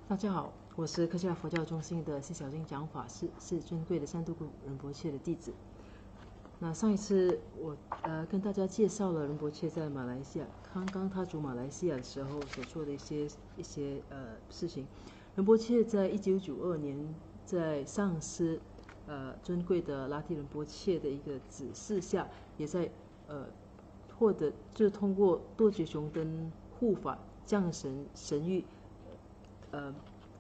大家好，我是克夏佛教中心的谢小金讲法师，是尊贵的三度固仁波切的弟子。那上一次我跟大家介绍了仁波切在马来西亚刚刚踏足马来西亚的时候所做的一些事情。仁波切在1992年在上师尊贵的拉提仁波切的一个指示下，也在获得就是通过多觉雄登护法降神神谕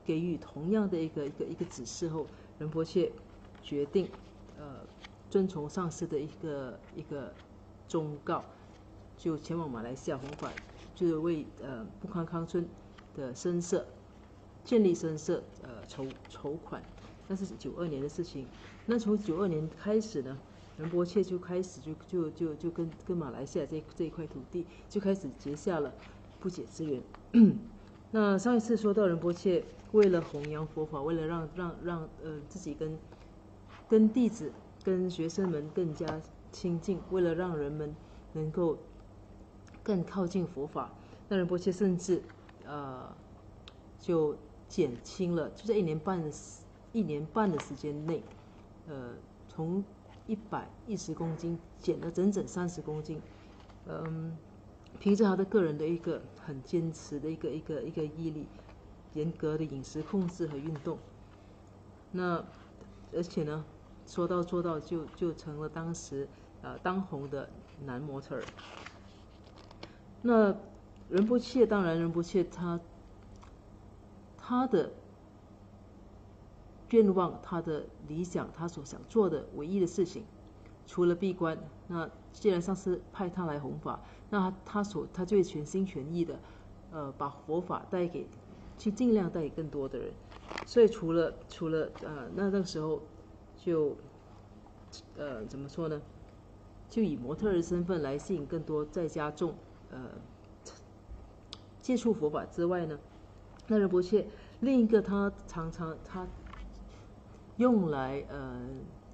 给予同样的一个指示后，仁波切决定遵从上师的一个忠告，就前往马来西亚弘法，就是为布康康村的僧舍建立僧舍筹款。那是92年的事情。那从92年开始呢，仁波切就开始就跟马来西亚这一块土地就开始结下了不解之缘。那上一次说到仁波切为了弘扬佛法，为了让自己跟弟子跟学生们更加亲近，为了让人们能够更靠近佛法，那仁波切甚至就减轻了，就在一年半的时间内，从110公斤减了整整30公斤。凭着他的个人的一个很坚持的一个毅力，严格的饮食控制和运动，那而且呢，说到做到就成了当时当红的男模特儿。那仁波切当然仁波切他的愿望，他的理想，他所想做的唯一的事情，除了闭关，那既然上师派他来弘法，那他就会全心全意的把佛法去尽量带给更多的人。所以除了那个时候就怎么说呢，就以模特儿身份来吸引更多在家众接触佛法之外呢，那仁波切另一个他常常用来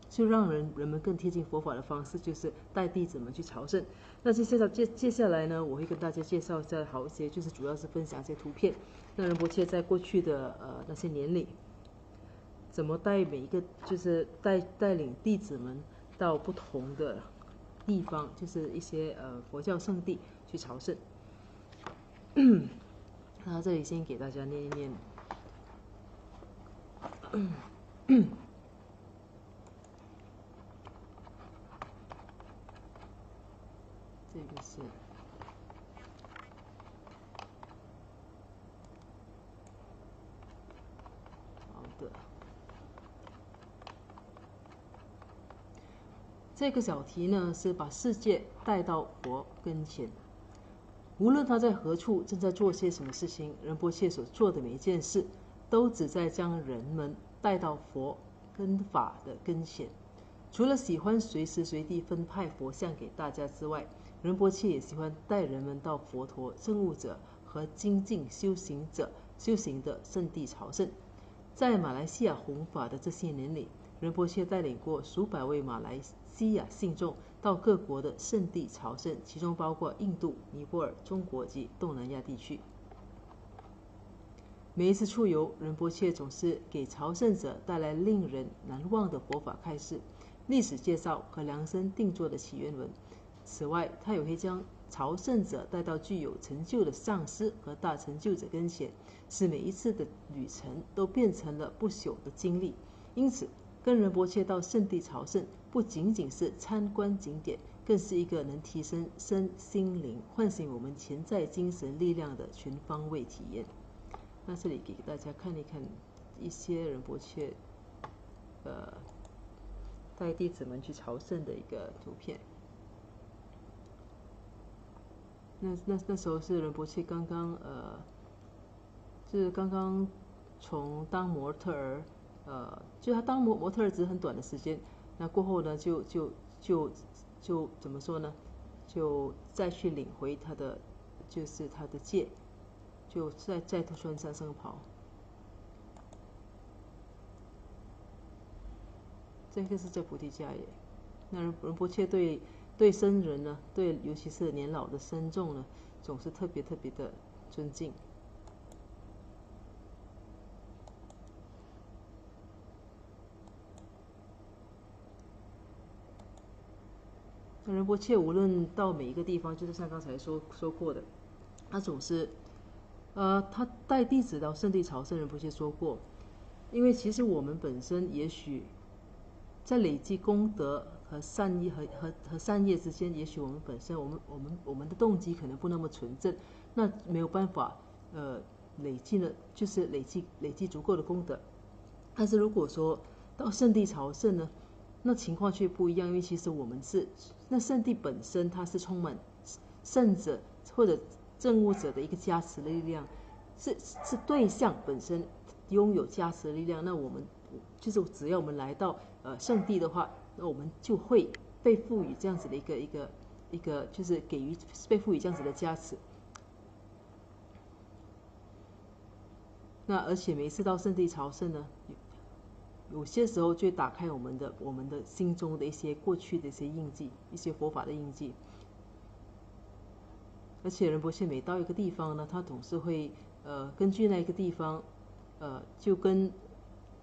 就让人们更贴近佛法的方式，就是带弟子们去朝圣。那接下来呢，我会跟大家介绍一下好一些，就是主要是分享一些图片。那仁波切在过去的那些年里，怎么带每一个就是带领弟子们到不同的地方，就是一些佛教圣地去朝圣。那这里先给大家念一念。这个是好的。这个小题呢是把世界带到佛跟前，无论他在何处，正在做些什么事情，仁波切所做的每一件事，都旨在将人们带到佛跟法的跟前。除了喜欢随时随地分派佛像给大家之外，仁波切也喜欢带人们到佛陀、证悟者和精进修行的圣地朝圣。在马来西亚弘法的这些年里，仁波切带领过数百位马来西亚信众到各国的圣地朝圣，其中包括印度、尼泊尔、中国及东南亚地区。每一次出游，仁波切总是给朝圣者带来令人难忘的佛法开示、历史介绍和量身定做的祈愿文。此外，他也会将朝圣者带到具有成就的上师和大成就者跟前，使每一次的旅程都变成了不朽的经历。因此，跟仁波切到圣地朝圣，不仅仅是参观景点，更是一个能提升身心灵、唤醒我们潜在精神力量的全方位体验。那这里给大家看一看一些仁波切带弟子们去朝圣的一个图片。那时候是仁波切就是刚刚从当模特儿，就他当模特儿只是很短的时间，那过后呢就怎么说呢，就再去领回他的戒，就再穿上僧袍。这个是在菩提伽耶。那仁波切对僧人呢，尤其是年老的僧众呢，总是特别的尊敬。仁波切无论到每一个地方，就是像刚才说过的，他总是，他带弟子到圣地朝圣。仁波切说过，因为其实我们本身也许在累积功德和善意和善业之间，也许我们本身我们的动机可能不那么纯正，那没有办法累积足够的功德。但是如果说到圣地朝圣呢，那情况却不一样，因为其实我们那圣地本身它是充满圣者或者证悟者的一个加持的力量，是对象本身拥有加持的力量。那我们就是只要我们来到圣地的话，那我们就会被赋予这样子的一个就是被赋予这样子的加持。那而且每一次到圣地朝圣呢，有些时候就会打开我们的心中的一些过去的一些印记，一些佛法的印记。而且仁波切每到一个地方呢，他总是会根据那个地方就跟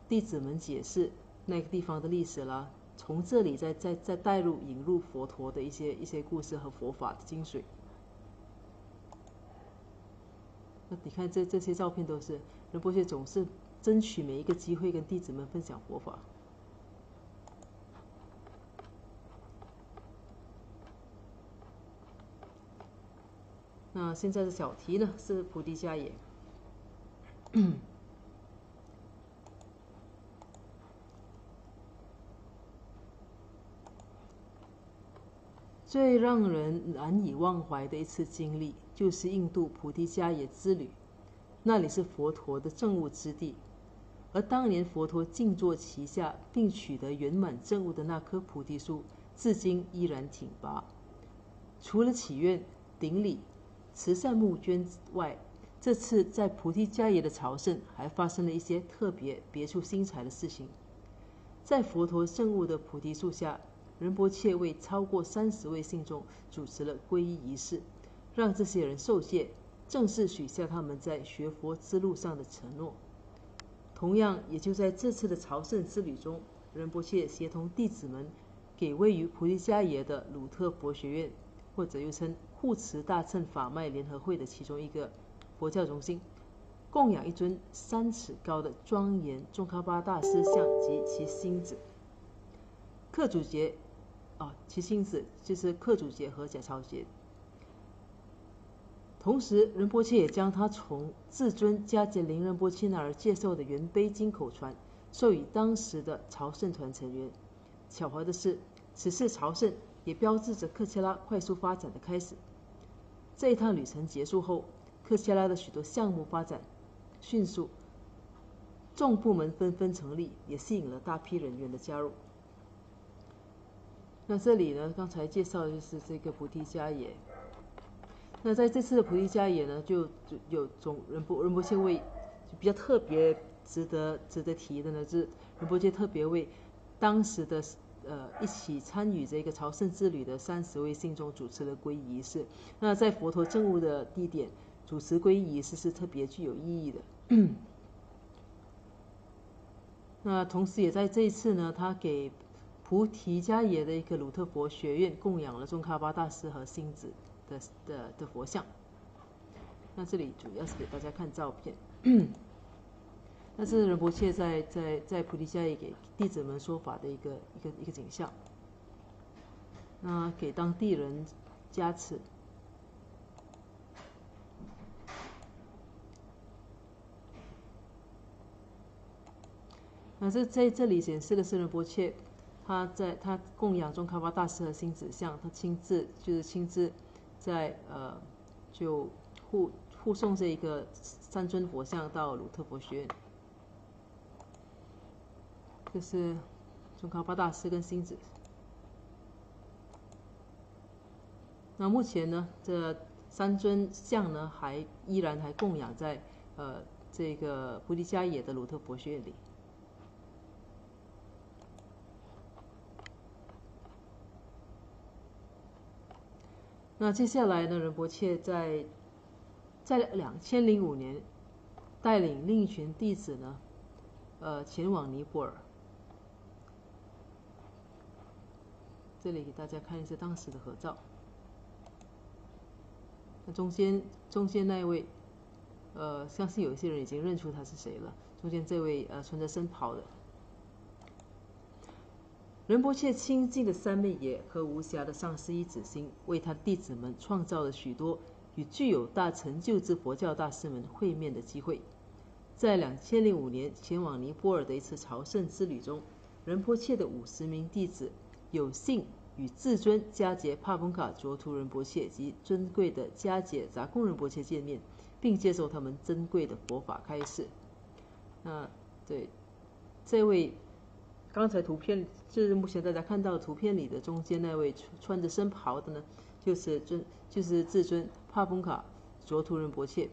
弟子们解释那个地方的历史啦，从这里再引入佛陀的一些故事和佛法的精髓。那你看这些照片都是仁波切总是争取每一个机会跟弟子们分享佛法。那现在的小题呢是菩提迦耶。最让人难以忘怀的一次经历，就是印度菩提迦耶之旅。那里是佛陀的证悟之地，而当年佛陀静坐其下并取得圆满证悟的那棵菩提树，至今依然挺拔。除了祈愿、顶礼、慈善募捐外，这次在菩提迦耶的朝圣还发生了一些特别别出心裁的事情。在佛陀证悟的菩提树下，仁波切为超过30位信众主持了皈依仪式，让这些人受戒，正式许下他们在学佛之路上的承诺。同样，也就在这次的朝圣之旅中，仁波切协同弟子们给位于菩提迦耶的鲁特佛学院，或者又称护持大乘法脉联合会的其中一个佛教中心，供养一尊3尺高的庄严宗喀巴大师像及其星子。其星子就是克祖杰和贾超杰。同时，仁波切也将他从至尊迦杰林仁波切那儿接受的圆杯经口传授予当时的朝圣团成员。巧合的是，此次朝圣也标志着克切拉快速发展的开始。这一趟旅程结束后，克切拉的许多项目发展迅速，众部门纷纷成立，也吸引了大批人员的加入。那这里呢，刚才介绍的就是这个菩提迦耶。那在这次的菩提迦耶呢，就有仁波切为比较特别值得提的呢，是仁波切特别为当时的一起参与这个朝圣之旅的30位信众主持了皈依仪式。那在佛陀证悟的地点主持皈依仪式是特别具有意义的。那同时也在这一次呢，他给菩提迦耶的一个鲁特佛学院供养了宗喀巴大师和星子的佛像。那这里主要是给大家看照片。那这是仁波切在菩提迦耶给弟子们说法的一个景象。那给当地人加持。那在这里显示的是仁波切，他供养宗喀巴大师和星子像，他亲自在就护送这一个3尊佛像到鲁特佛学院。这是宗喀巴大师跟星子。那目前呢，这3尊像呢依然还供养在这个菩提迦耶的鲁特佛学院里。那接下来呢，仁波切在2005年带领另一群弟子呢，前往尼泊尔。这里给大家看一下当时的合照。那中间那一位，相信有一些人已经认出他是谁了。中间这位穿着僧袍的。仁波切亲近的三昧耶和无暇的上师一子心，为他弟子们创造了许多与具有大成就之佛教大师们会面的机会。在2005年前往尼泊尔的一次朝圣之旅中，仁波切的50名弟子有幸与至尊迦杰帕本卡卓图仁波切及尊贵的迦杰扎贡仁波切见面，并接受他们珍贵的佛法开示。对，这位刚才图片就是目前大家看到的图片里的中间那位穿着僧袍的呢，就是至尊帕本卡卓图仁波切，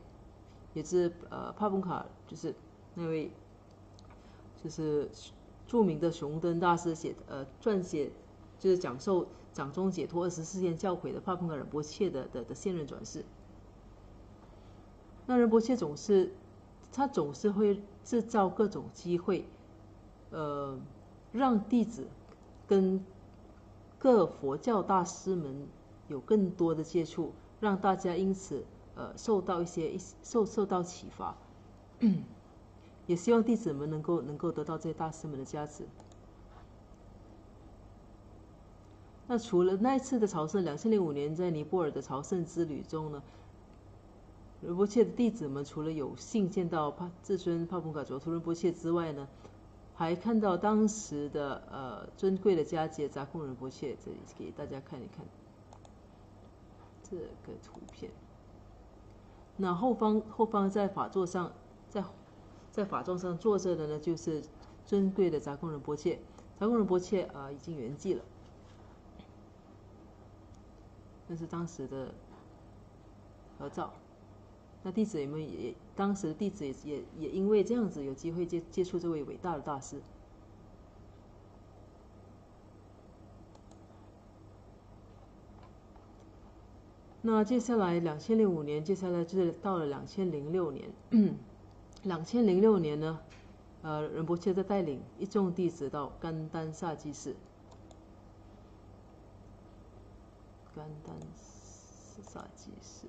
也是帕本卡就是那位就是著名的雄登大师撰写就是讲授掌中解脱24天教诲的帕本卡仁波切的现任转世。那仁波切总是会制造各种机会，让弟子跟各佛教大师们有更多的接触，让大家因此受到启发，也希望弟子们能够得到这些大师们的加持。那除了那一次的朝圣，2005年在尼泊尔的朝圣之旅中呢，仁波切的弟子们除了有幸见到至尊帕本卡卓图仁波切之外呢，还看到当时的尊贵的迦杰扎贡仁波切。这里给大家看一看这个图片。那后方在法座上坐着的呢，就是尊贵的扎贡仁波切。扎贡仁波切已经圆寂了。那是当时的合照。那弟子当时的弟子也因为这样子有机会接触这位伟大的大师。那接下来2005年，接下来就是到了2006年。2006年呢，仁波切在带领一众弟子到甘丹萨基寺。甘丹萨基寺。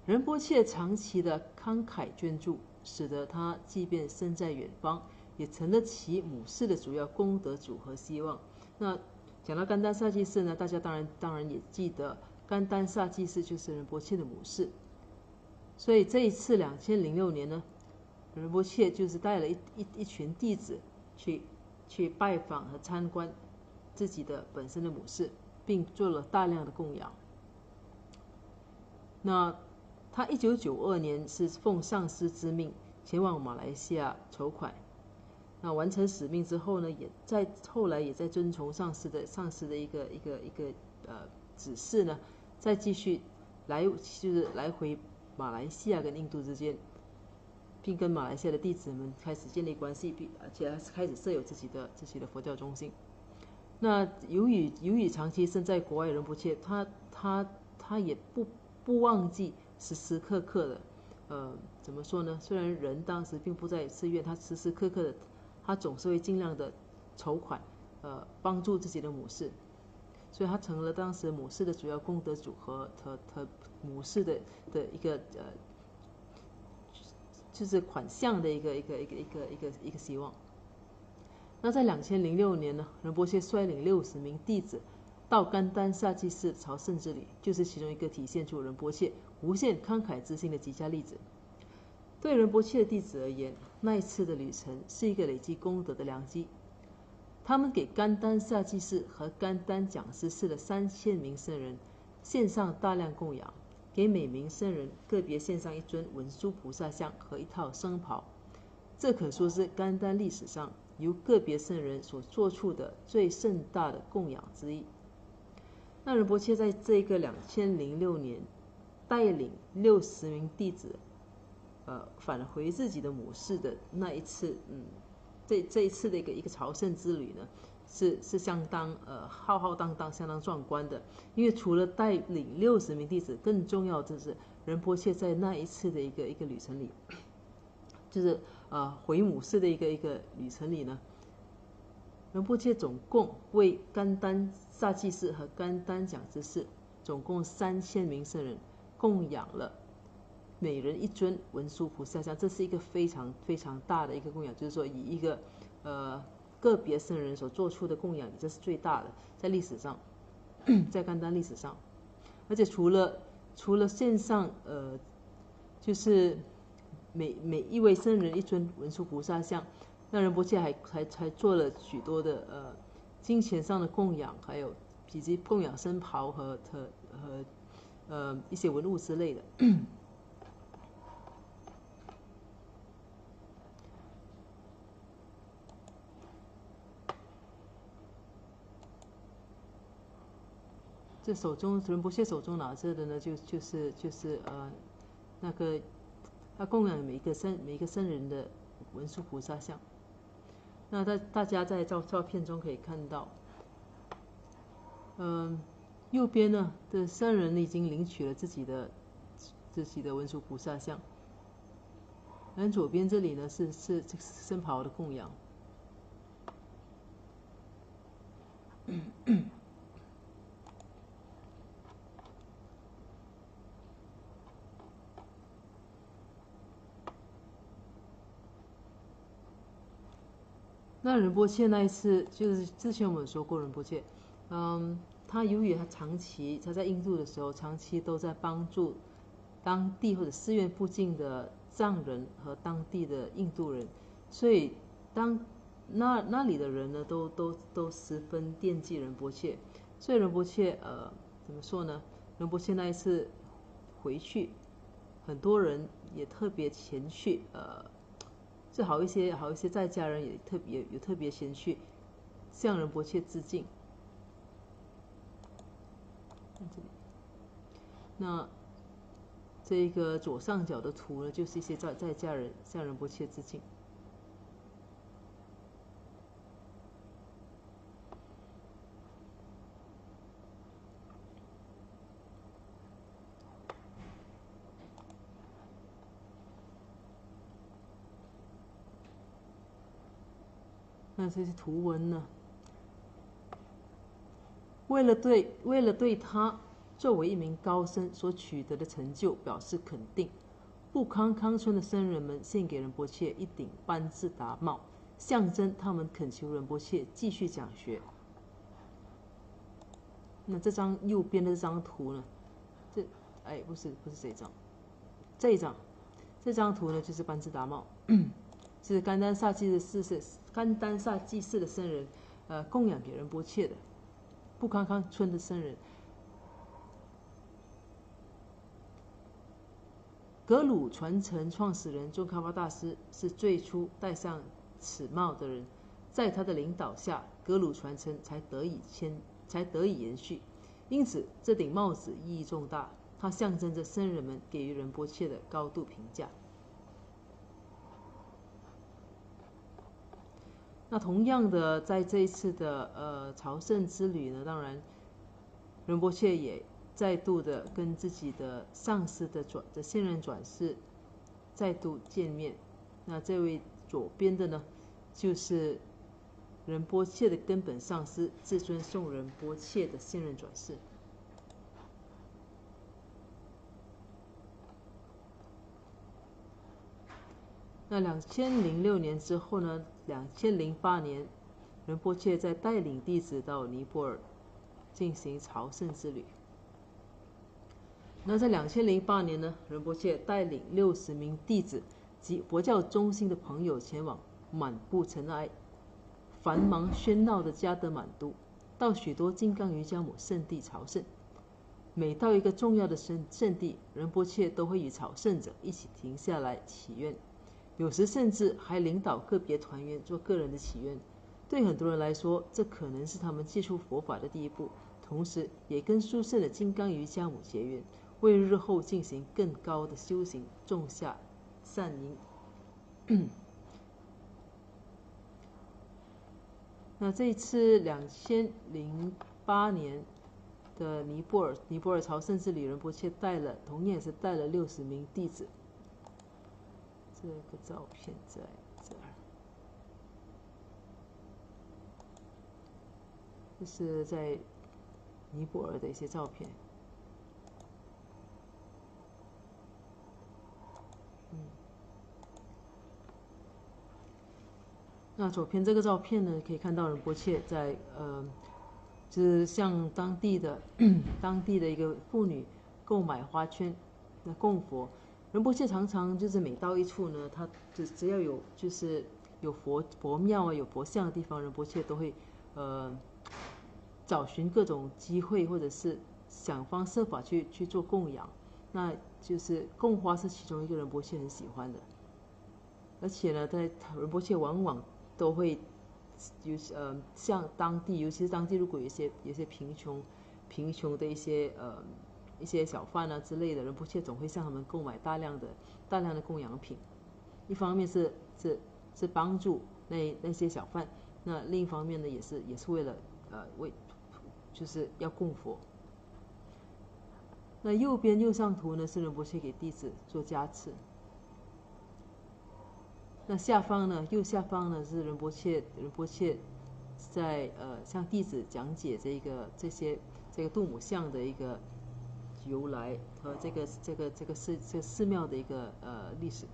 仁波切长期的慷慨捐助，使得他即便身在远方，也成了其母室的主要功德主和希望。那讲到甘丹萨基寺呢，大家当然也记得，甘丹萨基寺就是仁波切的母室。所以这一次2006年呢，仁波切就是带了一群弟子去拜访和参观自己的本身的母室，并做了大量的供养。那他1992年是奉上师之命前往马来西亚筹款。那完成使命之后呢，后来也在遵从上师的一个指示呢，再继续来回马来西亚跟印度之间，并跟马来西亚的弟子们开始建立关系，而且开始设有自己的佛教中心。那由于长期身在国外，仁波切他也不忘记时时刻刻的，怎么说呢？虽然人当时并不在寺院，他时时刻刻的，他总是会尽量的筹款，帮助自己的母室，所以他成了当时母室的主要功德主和母室的一个就是款项的一个希望。那在2006年呢，仁波切率领60名弟子到甘丹萨基寺朝圣之旅，就是其中一个体现出仁波切无限慷慨之心的极佳例子。对仁波切的弟子而言，那一次的旅程是一个累积功德的良机。他们给甘丹萨基寺和甘丹讲师寺的3000名僧人献上大量供养，给每名僧人个别献上一尊文殊菩萨像和一套僧袍。这可说是甘丹历史上由个别圣人所做出的最盛大的供养之一。那仁波切在这个2006年带领60名弟子，返回自己的母室的那一次，这一次的一个朝圣之旅呢，是相当浩浩荡荡、相当壮观的。因为除了带领60名弟子，更重要的是仁波切在那一次的一个旅程里，就是回母寺的一个旅程里呢，仁波切总共为甘丹萨济士和甘丹讲之士总共3000名僧人供养了每人1尊文殊菩萨像，这是一个非常非常大的一个供养，就是说以一个个别僧人所做出的供养，这是最大的，在历史上，在甘丹历史上，而且除了线上就是每一位僧人1尊文殊菩萨像，那仁波切还做了许多的金钱上的供养，还有以及供养僧袍和一些文物之类的。这仁波切手中拿着的呢，就是那个他供养每一个僧人的文殊菩萨像。那大家在照片中可以看到，右边呢的僧人已经领取了自己的文殊菩萨像，而左边这里呢是僧袍的供养。那仁波切那一次，就是之前我们说过仁波切，他由于他在印度的时候，长期都在帮助当地或者寺院附近的藏人和当地的印度人，所以那里的人呢，都十分惦记仁波切，所以仁波切怎么说呢？仁波切那一次回去，很多人也特别前去这好一些在家人也特别前去向仁波切致敬。那这个左上角的图呢，就是一些在家人向仁波切致敬。那这些图文呢？为了对他作为一名高僧所取得的成就表示肯定，布康康村的僧人们献给仁波切一顶班智达帽，象征他们恳求仁波切继续讲学。那这张右边的这张图呢？不是这张，这张图呢就是班智达帽，是甘丹萨济士的僧人供养给仁波切的。布康康村的僧人格鲁传承创始人宗喀巴大师是最初戴上此帽的人，在他的领导下，格鲁传承才得以延续。因此，这顶帽子意义重大，它象征着僧人们给予仁波切的高度评价。那同样的，在这一次的朝圣之旅呢，当然仁波切也再度的跟自己的上师的现任转世再度见面。那这位左边的呢，就是仁波切的根本上师至尊颂仁波切的现任转世。那2006年之后呢，2008年，仁波切在带领弟子到尼泊尔进行朝圣之旅。那在2008年呢，仁波切带领60名弟子及佛教中心的朋友前往满布尘埃、繁忙喧闹的加德满都，到许多金刚瑜伽母圣地朝圣。每到一个重要的圣地，仁波切都会与朝圣者一起停下来祈愿。有时甚至还领导个别团员做个人的祈愿。对很多人来说，这可能是他们接触佛法的第一步，同时也跟殊胜的金刚瑜伽母结缘，为日后进行更高的修行种下善因。那这一次2008年的尼泊尔朝圣之旅，仁波切同样也是带了60名弟子。这个照片在这儿，这是在尼泊尔的一些照片。那左边这个照片呢，可以看到仁波切在就是向当地的一个妇女购买花圈，那供佛。仁波切常常就是每到一处呢，他只要有就是有佛庙啊、有佛像的地方，仁波切都会找寻各种机会，或者是想方设法去做供养。那就是供花是其中一个仁波切很喜欢的，而且呢，在仁波切往往都会像当地，尤其是当地如果有一些贫穷的一些小贩啊之类的，仁波切总会向他们购买大量的供养品。一方面是帮助那些小贩，那另一方面呢也是为了就是要供佛。那右上图呢是仁波切给弟子做加持。那下方呢，右下方呢是仁波切在向弟子讲解这个杜母像的一个由来和这个寺庙的一个历史。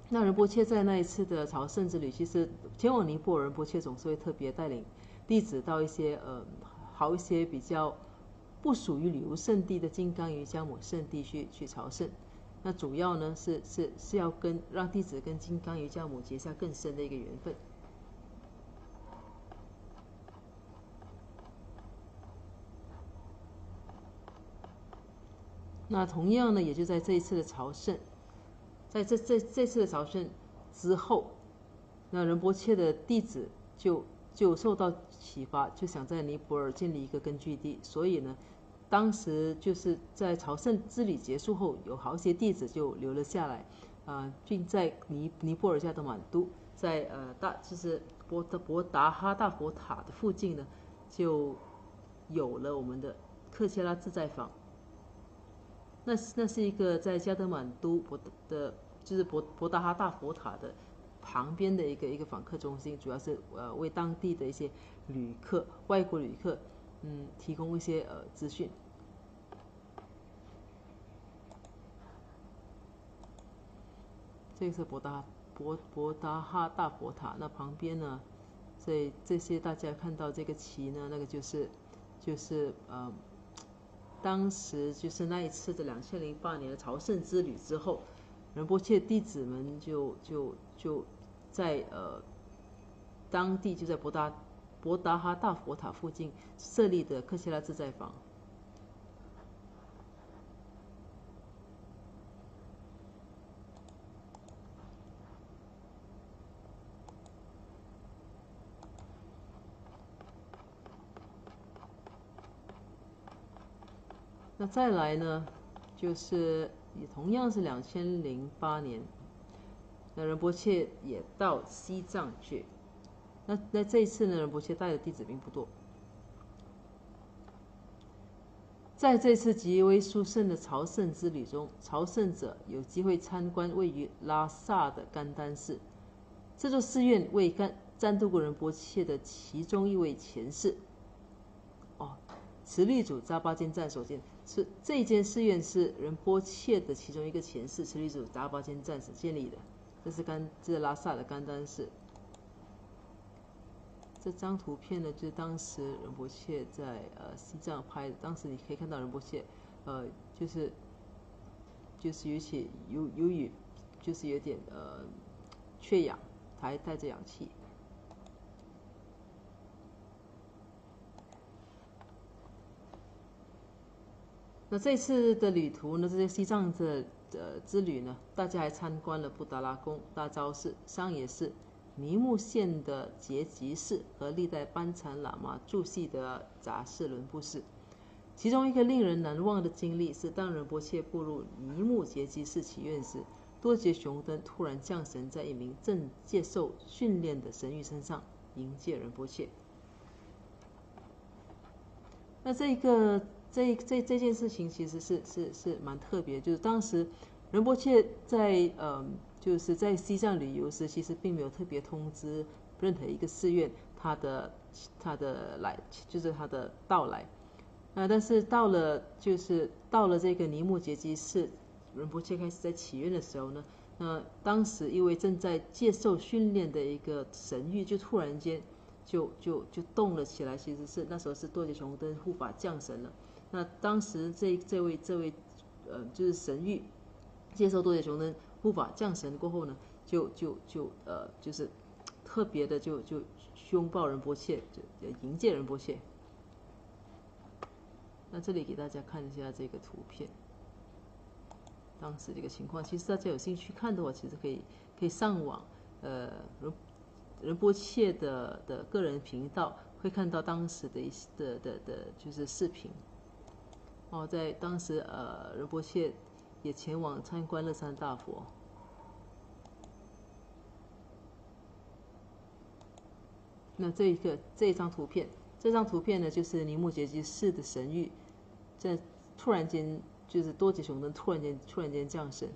那仁波切在那一次的朝圣之旅，其实前往尼泊尔，仁波切总是会特别带领弟子到一些一些比较不属于旅游胜地的金刚瑜伽母圣地去朝圣。那主要呢是要让弟子跟金刚瑜伽母结下更深的一个缘分。那同样呢，也就在这一次的朝圣，在这次的朝圣之后，那仁波切的弟子就受到启发，就想在尼泊尔建立一个根据地，所以呢。当时就是在朝圣之旅结束后，有好些弟子就留了下来，并在尼泊尔加德满都，在就是博达哈大佛塔的附近呢，就有了我们的克切拉自在坊。那是一个在加德满都就是博达哈大佛塔的旁边的一个访客中心，主要是为当地的一些外国旅客。提供一些资讯。这个是博达哈大佛塔，那旁边呢，这些大家看到这个旗呢，那个就是当时就是那一次的2008年的朝圣之旅之后，仁波切弟子们就在当地就在博达哈大佛塔附近设立的克切拉自在坊。那再来呢，就是也同样是2008年，那仁波切也到西藏去。那这一次呢，仁波切带的弟子并不多。在这次极为殊胜的朝圣之旅中，朝圣者有机会参观位于拉萨的甘丹寺。这座寺院为赞都古仁波切的其中一位前世，慈利祖扎巴坚赞所建。这间寺院是仁波切的其中一个前世，慈利祖扎巴坚赞所建立的。这是拉萨的甘丹寺。这张图片呢，就是当时仁波切在西藏拍的。当时你可以看到仁波切，就是由于就是有点缺氧，他还带着氧气。那这次的旅途呢，这些西藏的之旅呢，大家还参观了布达拉宫、大昭寺、桑耶寺、尼木县的杰吉寺和历代班禅喇嘛住系的扎什伦布寺。其中一个令人难忘的经历是，当仁波切步入尼木杰吉寺祈愿时，多杰雄登突然降神在一名正接受训练的神谕身上，迎接仁波切。那这个这件事情其实是蛮特别，就是当时仁波切在就是在西藏旅游时，其实并没有特别通知任何一个寺院他的就是他的到来。但是到了这个尼木杰基寺，仁波切开始在祈愿的时候呢，当时因为正在接受训练的一个神谕，就突然间就动了起来。其实是那时候是多杰雄登护法降神了。那当时这位就是神谕接受多杰雄登护法降神过后呢，就是特别的就拥抱仁波切，就迎接仁波切。那这里给大家看一下这个图片，当时这个情况。其实大家有兴趣看的话，其实可以上网，仁波切的个人频道，会看到当时的就是视频。在当时仁波切也前往参观乐山大佛。那这一张图片呢，就是尼木杰基寺的神谕，在突然间就是多杰雄登突然间降神，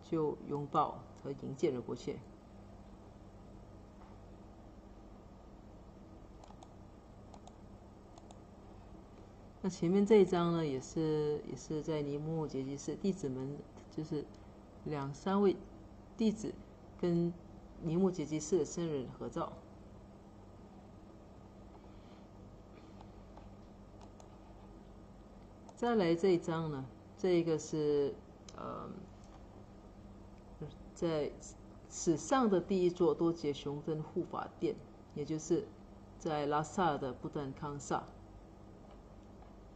就拥抱和迎接仁波切。那前面这一张呢，也是在尼木杰基寺弟子们，就是2-3位弟子跟尼木杰基寺的僧人合照。再来这一张呢，这个是在史上的第一座多杰雄登护法殿，也就是在拉萨的布丹康萨。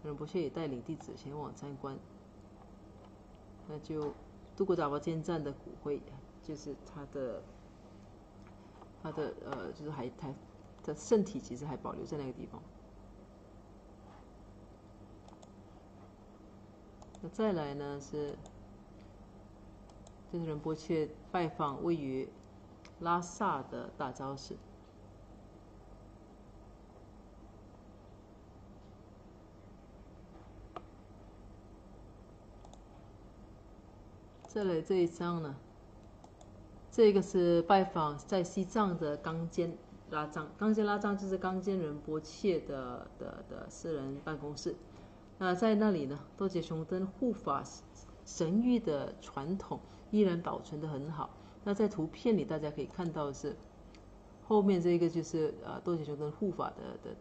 仁波切也带领弟子前往参观。那就度过达巴坚赞的骨灰，就是他的就是他身体其实还保留在那个地方。那再来呢就是仁波切拜访位于拉萨的大昭寺。再来这一张呢，这个是拜访在西藏的冈坚拉藏。冈坚拉藏就是冈坚仁波切的私人办公室。那在那里呢，多杰雄登护法神谕的传统依然保存得很好。那在图片里大家可以看到的是，后面这个就是多杰雄登护法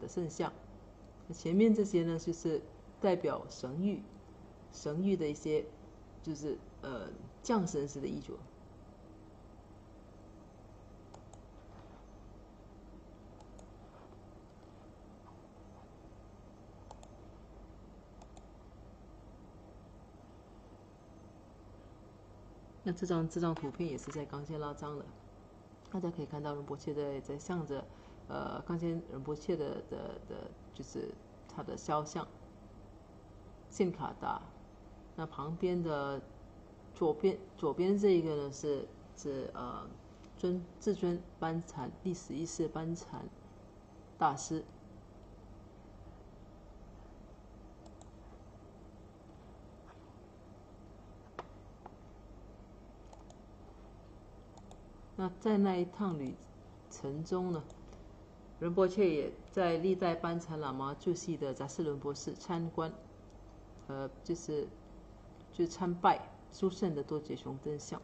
的圣像。前面这些呢，就是代表神谕的一些就是降神时的衣着。那这张图片也是在冈坚拉藏的，大家可以看到仁波切在向着冈坚仁波切的就是他的肖像信卡达。那旁边的左边这一个呢是至尊班禅第11世班禅大师。那在那一趟旅程中呢，仁波切也在历代班禅喇嘛住系的扎什伦波寺参观，就是参拜殊胜的多杰雄登像。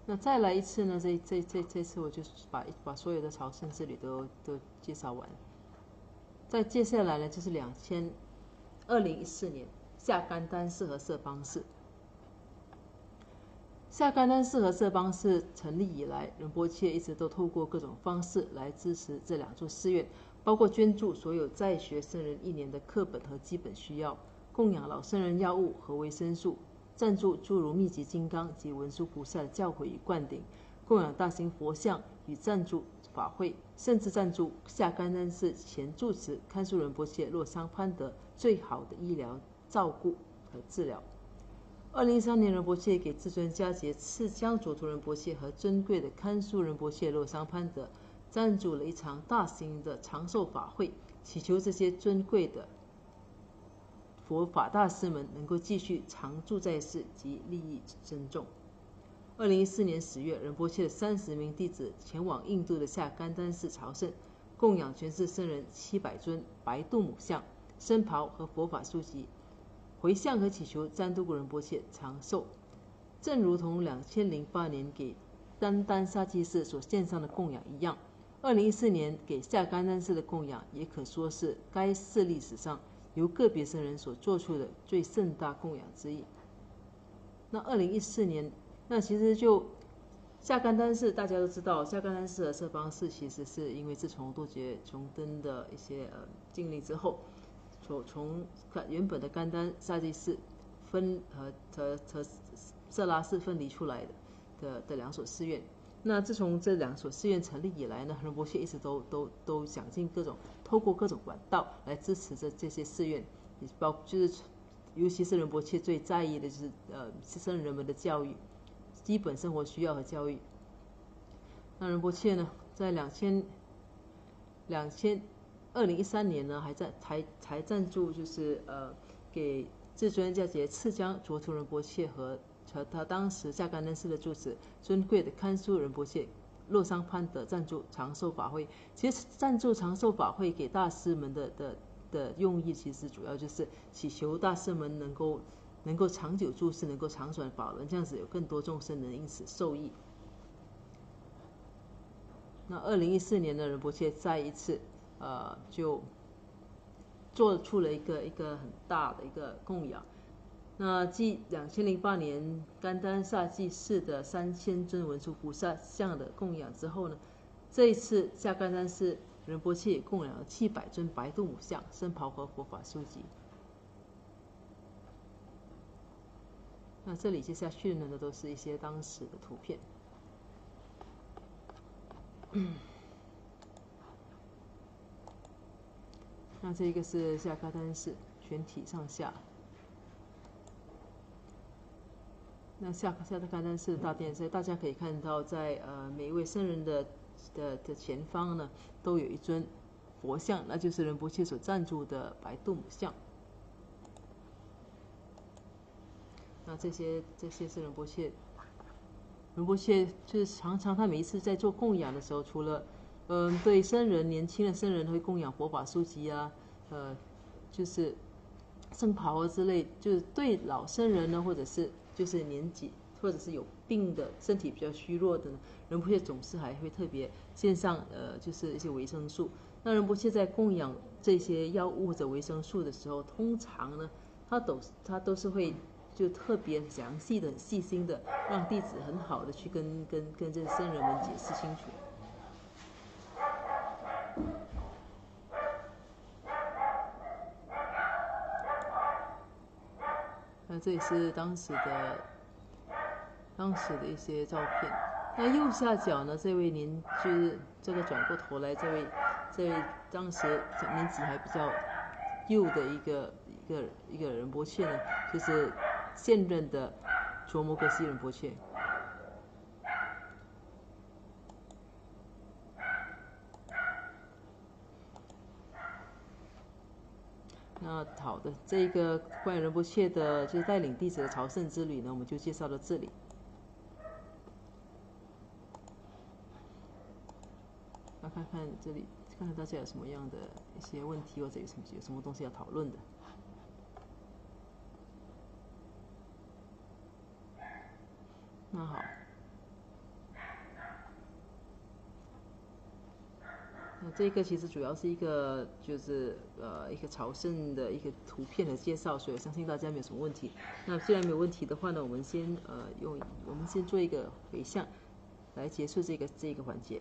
那再来一次呢？这次我就把所有的朝圣之旅都介绍完。再接下来呢，就是2014年下甘丹寺和色邦寺。下甘丹寺和色邦寺成立以来，仁波切一直都透过各种方式来支持这2座寺院，包括捐助所有在学僧人1年的课本和基本需要，供养老僧人药物和维生素，赞助诸如密集金刚及文殊菩萨的教诲与灌顶，供养大型佛像与赞助法会，甚至赞助下甘丹寺前住持堪树仁波切洛桑潘德最好的医疗照顾和治疗。2013年，仁波切给至尊迦杰次江卓图仁波切和尊贵的堪树仁波切洛桑潘德赞助了一场大型的长寿法会，祈求这些尊贵的佛法大师们能够继续常住在世及利益深重。2014年10月，仁波切的30名弟子前往印度的下甘丹寺朝圣，供养全世圣人700尊白度母像、僧袍和佛法书籍，回向和祈求赞都古仁波切长寿。正如同2008年给丹丹萨基寺所献上的供养一样，2014年给下甘丹寺的供养也可说是该寺历史上由个别僧人所做出的最盛大供养之一。那2014年，那其实就下甘丹寺大家都知道，下甘丹寺和舍邦寺其实是因为自从多杰琼登的一些禁令之后，从原本的甘丹萨基寺和色拉寺分离出来的两所寺院。那自从这两所寺院成立以来呢，仁波切一直都想尽透过各种管道来支持这些寺院，就是尤其是仁波切最在意的就是僧人们的教育、基本生活需要和教育。那仁波切呢，在2013年呢，还赞助就是给至尊迦杰次江卓图仁波切和他当时下甘丹寺的住持尊贵的堪树仁波切洛桑潘德赞助长寿法会。其实赞助长寿法会给大师们的用意，其实主要就是祈求大师们能够长久住世，能够长转法轮，这样子有更多众生能因此受益。那2014年的仁波切再一次就做出了一个很大的一个供养。那继2008年甘丹萨济寺的3000尊文殊菩萨像的供养之后呢，这一次下甘丹寺仁波切也供养了700尊白度母像、僧袍和佛法书籍。那这里接下去呢，都是一些当时的图片。那这个是下甘丹寺全体上下。那下甘丹寺大殿，所以大家可以看到在每一位僧人的前方呢，都有一尊佛像，那就是仁波切所赞助的白度母像。那这些是仁波切就是常常他每一次在做供养的时候，除了对僧人年轻的僧人会供养佛法书籍啊，就是僧袍啊之类，就是对老僧人呢，或者是就是年纪或者是有病的身体比较虚弱的呢，仁波切总是还会特别献上就是一些维生素。那仁波切在供养这些药物或者维生素的时候，通常呢他都是会就特别详细的、细心的，让弟子很好的去跟这些僧人们解释清楚。那这也是当时的一些照片。那右下角呢，这位就是这个转过头来这位当时年纪还比较幼的一个仁波切呢，就是现任的卓摩格西仁波切。那好的，这个关于仁波切的就是带领弟子的朝圣之旅呢，我们就介绍到这里。那看看这里，看看大家有什么样的一些问题，或者有什么东西要讨论的。那好，那这个其实主要是一个就是一个朝圣的一个图片的介绍，所以我相信大家没有什么问题。那既然没有问题的话呢，我们先做一个回向来结束这个环节。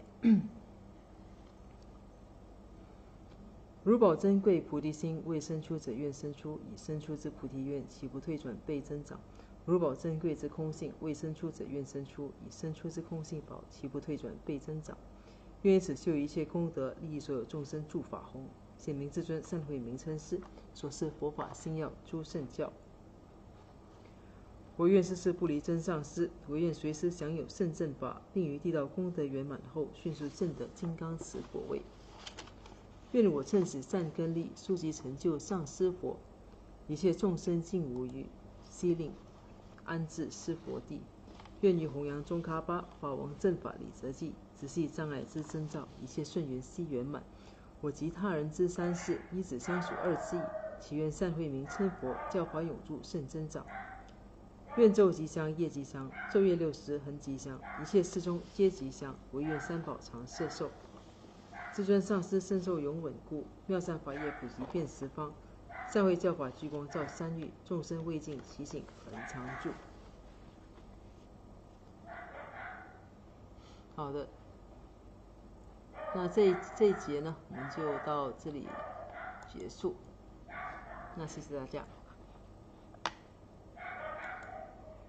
如宝珍贵菩提心，未生出者愿生出，已生出之菩提愿，岂不退转倍增长？如保珍贵之空性，未生出者愿生出，以生出之空性保，其不退转，倍增长。愿以此修一切功德，利益所有众生，助法弘。显明至尊善慧名称是所示佛法心要诸圣教。我愿世世不离真上师，我愿随时享有圣正法，并于地道功德圆满后，迅速证得金刚持果位。愿我趁此善根力，速即成就上师佛，一切众生尽无余，悉令安置施佛地。愿于弘扬中喀巴法王正法理则记，直系障碍之征兆，一切顺缘悉圆满。我及他人之三世，依止相属二之意，祈愿善慧名称佛，教法永驻甚增长。愿昼吉祥，夜吉祥，昼夜60恒吉祥，一切事中皆吉祥。唯愿三宝常摄受。至尊上师身受永稳固，妙善法业普及遍十方，善慧教法聚光照三域，众生未尽其醒恒常住。好的，那这一节呢，我们就到这里结束。那谢谢大家。